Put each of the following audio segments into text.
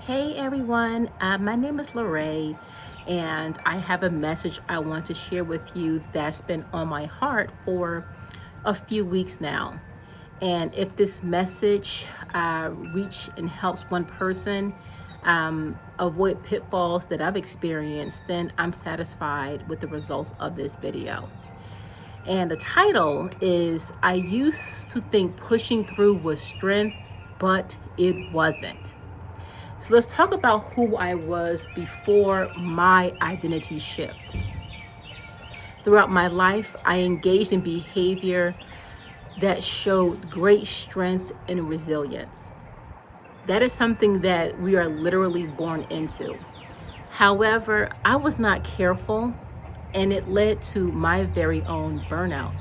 Hey everyone, my name is Larae, and I have a message I want to share with you that's been on my heart for a few weeks now. And if this message reach and helps one person avoid pitfalls that I've experienced, then I'm satisfied with the results of this video. And the title is I used to think pushing through was strength, but it wasn't. So let's talk about who I was before my identity shift. Throughout my life, I engaged in behavior that showed great strength and resilience. That is something that we are literally born into. However, I was not careful, and it led to my very own burnout,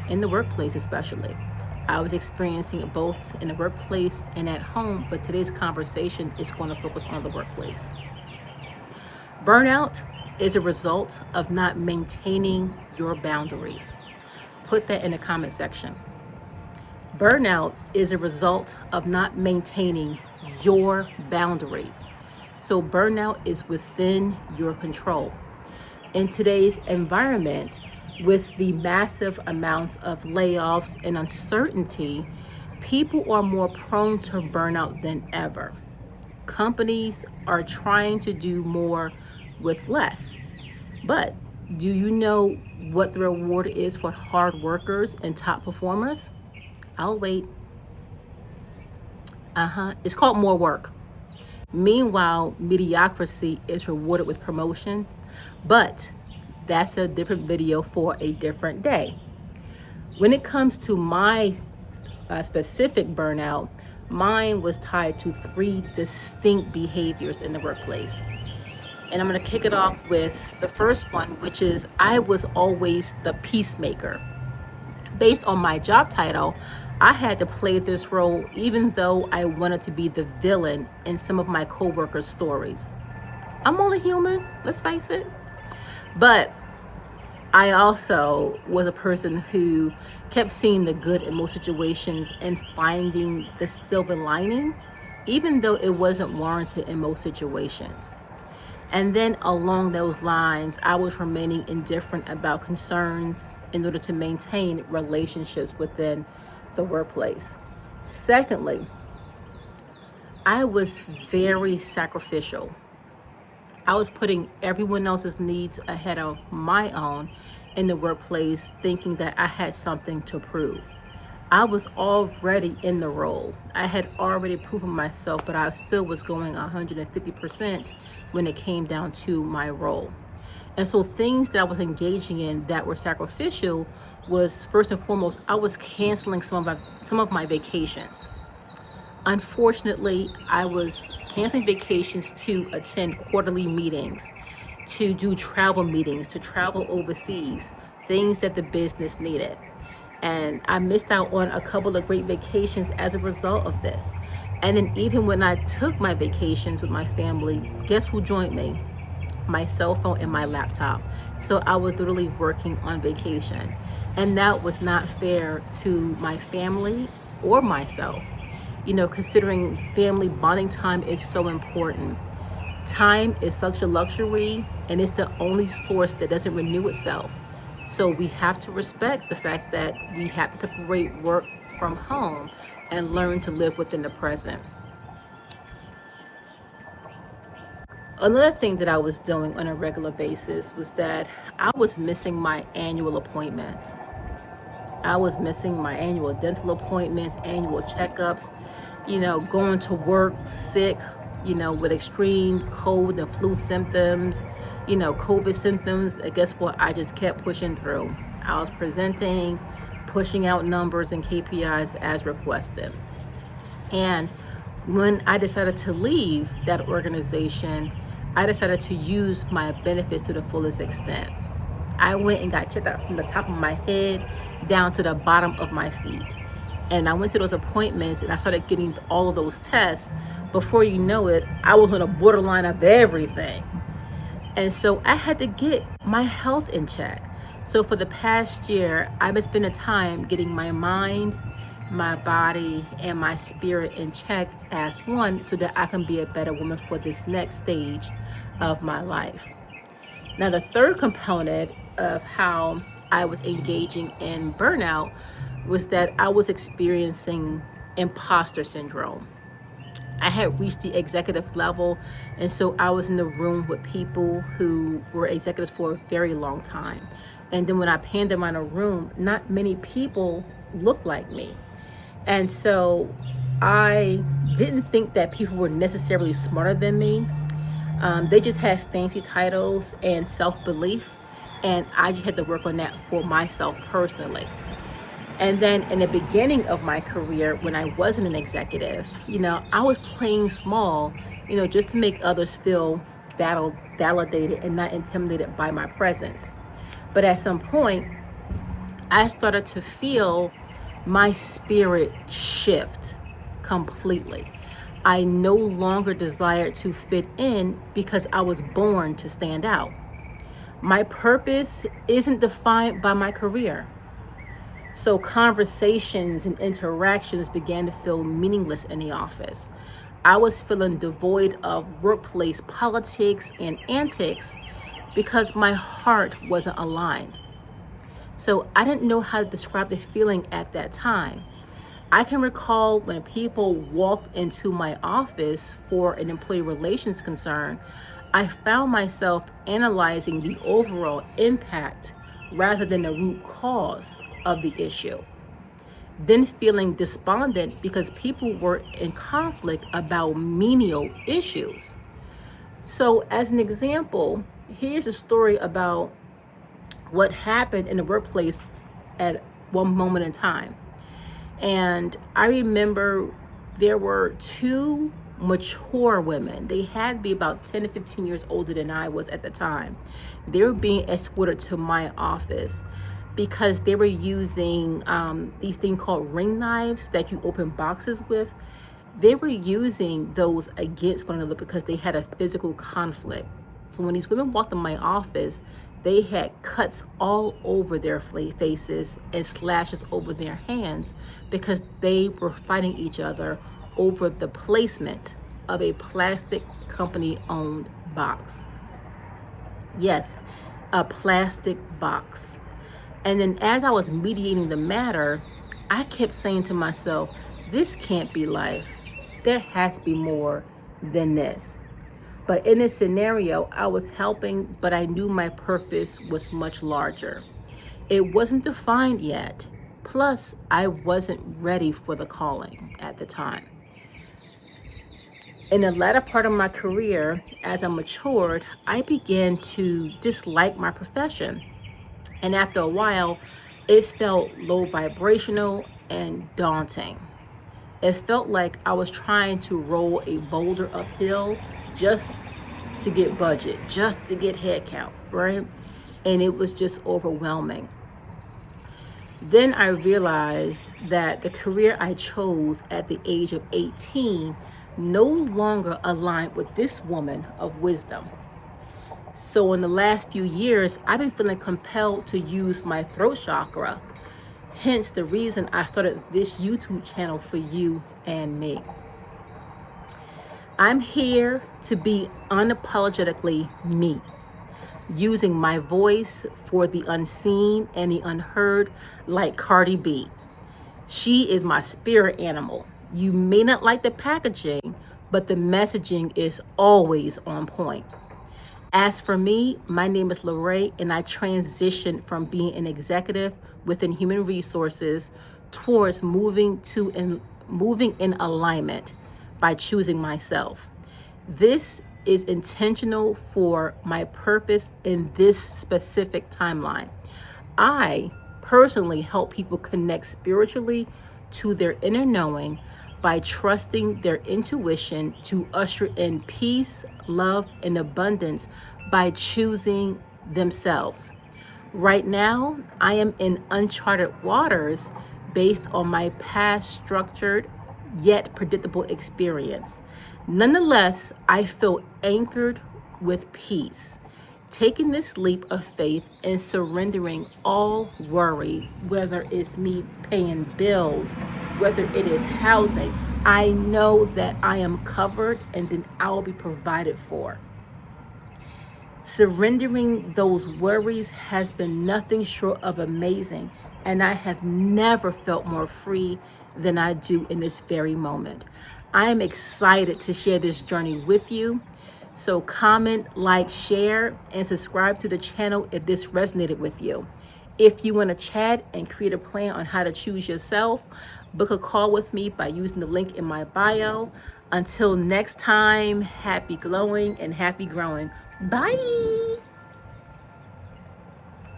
in the workplace especially. I was experiencing it both in the workplace and at home, but today's conversation is going to focus on the workplace. Burnout is a result of not maintaining your boundaries. Put that in the comment section. Burnout is a result of not maintaining your boundaries. So burnout is within your control. In today's environment, with the massive amounts of layoffs and uncertainty, people are more prone to burnout than ever. Companies are trying to do more with less. But do you know what the reward is for hard workers and top performers? I'll wait. It's called more work. Meanwhile, mediocrity is rewarded with promotion, but that's a different video for a different day. When it comes to my specific burnout, mine was tied to three distinct behaviors in the workplace. And I'm going to kick it off with the first one, which is I was always the peacemaker. Based on my job title, I had to play this role even though I wanted to be the villain in some of my coworkers' stories. I'm only human, let's face it. But I also was a person who kept seeing the good in most situations and finding the silver lining, even though it wasn't warranted in most situations. And then along those lines, I was remaining indifferent about concerns in order to maintain relationships within the workplace. Secondly, I was very sacrificial. I was putting everyone else's needs ahead of my own in the workplace, thinking that I had something to prove. I was already in the role. I had already proven myself, but I still was going 150% when it came down to my role. And so things that I was engaging in that were sacrificial was, first and foremost, I was canceling some of my vacations. Unfortunately, I was canceling vacations to attend quarterly meetings, to do travel meetings, to travel overseas, things that the business needed. And I missed out on a couple of great vacations as a result of this. And then even when I took my vacations with my family, guess who joined me? My cell phone and my laptop. So I was literally working on vacation. And that was not fair to my family or myself. You know, considering family bonding time is so important. Time is such a luxury, and it's the only source that doesn't renew itself. So we have to respect the fact that we have to separate work from home and learn to live within the present. Another thing that I was doing on a regular basis was that I was missing my annual appointments. I was missing my annual dental appointments, annual checkups, going to work sick, with extreme cold and flu symptoms, COVID symptoms. And guess what? I just kept pushing through. I was presenting, pushing out numbers and KPIs as requested. And when I decided to leave that organization, I decided to use my benefits to the fullest extent. I went and got checked out from the top of my head down to the bottom of my feet. And I went to those appointments and I started getting all of those tests. Before you know it, I was on a borderline of everything. And so I had to get my health in check. So for the past year, I've been spending time getting my mind, my body and my spirit in check as one so that I can be a better woman for this next stage of my life. Now, the third component of how I was engaging in burnout was that I was experiencing imposter syndrome. I had reached the executive level, and so I was in the room with people who were executives for a very long time. And then when I panned around a room, not many people looked like me. And so I didn't think that people were necessarily smarter than me. They just had fancy titles and self-belief, and I just had to work on that for myself personally. And then in the beginning of my career, when I wasn't an executive, I was playing small, just to make others feel validated and not intimidated by my presence. But at some point, I started to feel my spirit shift completely. I no longer desired to fit in because I was born to stand out. My purpose isn't defined by my career. So conversations and interactions began to feel meaningless in the office. I was feeling devoid of workplace politics and antics because my heart wasn't aligned. So I didn't know how to describe the feeling at that time. I can recall when people walked into my office for an employee relations concern, I found myself analyzing the overall impact rather than the root cause of the issue. Then feeling despondent because people were in conflict about menial issues. So, as an example, here's a story about what happened in the workplace at one moment in time. And I remember there were two mature women. They had to be about 10 to 15 years older than I was at the time. They were being escorted to my office because they were using these things called ring knives that you open boxes with. They were using those against one another because they had a physical conflict. So when these women walked in my office, they had cuts all over their faces and slashes over their hands because they were fighting each other over the placement of a plastic company owned box. Yes, a plastic box. And then as I was mediating the matter, I kept saying to myself, this can't be life. There has to be more than this. But in this scenario, I was helping, but I knew my purpose was much larger. It wasn't defined yet. Plus, I wasn't ready for the calling at the time. In the latter part of my career, as I matured, I began to dislike my profession. And after a while, it felt low vibrational and daunting. It felt like I was trying to roll a boulder uphill just to get budget, just to get head count, right? And it was just overwhelming. Then I realized that the career I chose at the age of 18 no longer aligned with this woman of wisdom. So in the last few years, I've been feeling compelled to use my throat chakra. Hence the reason I started this YouTube channel for you and me. I'm here to be unapologetically me, using my voice for the unseen and the unheard, like Cardi B. She is my spirit animal. You may not like the packaging, but the messaging is always on point. As for me, my name is Larae, and I transitioned from being an executive within human resources towards moving in alignment by choosing myself. This is intentional for my purpose in this specific timeline. I personally help people connect spiritually to their inner knowing by trusting their intuition to usher in peace, love, and abundance by choosing themselves. Right now, I am in uncharted waters based on my past structured yet predictable experience. Nonetheless, I feel anchored with peace, taking this leap of faith and surrendering all worry, whether it's me paying bills whether it is housing, I know that I am covered and then I will be provided for. Surrendering those worries has been nothing short of amazing, and I have never felt more free than I do in this very moment. I am excited to share this journey with you. So comment, like, share, and subscribe to the channel if this resonated with you. If you want to chat and create a plan on how to choose yourself, book a call with me by using the link in my bio. Until next time, happy glowing and happy growing. Bye.